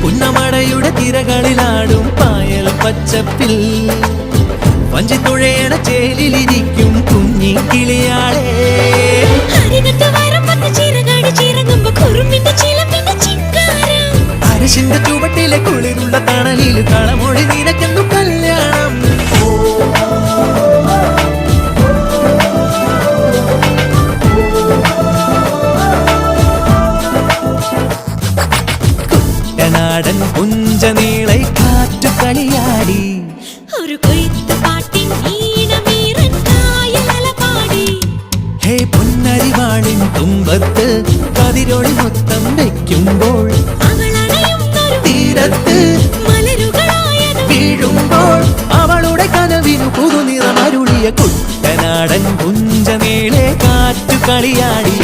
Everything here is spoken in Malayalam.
പുന്നമടയുടെ തിരകളിലാടും പായൽ പച്ചപ്പിൽ വഞ്ചിത്തുഴയണ ചേലിലിരിക്കും കുഞ്ഞി കിളിയാളെ. അരശിന്റെ ചുവട്ടിലെ കുളിരുള്ള തണലിൽ കളമൊഴി നിനക്കെന്നു കല്യാണം. കുട്ടനാടൻ പുഞ്ചനീളെ കാറ്റു കളിയാടി ഒരു കൊയ്ത്ത് പാട്ടിൻ ഈണമീറൻ കായലല പാടി. ഹേ പൊന്നരിവാളിൻ തുമ്പത്ത് കതിരൊളി മൊത്തം വയ്ക്കുമ്പോൾ തീരത്ത് വീഴുമ്പോൾ അവളുടെ കനവിനു പുതുനിറമരുളിയ കുട്ടനാടൻ പുഞ്ചനീളെ കാറ്റു കളിയാടി.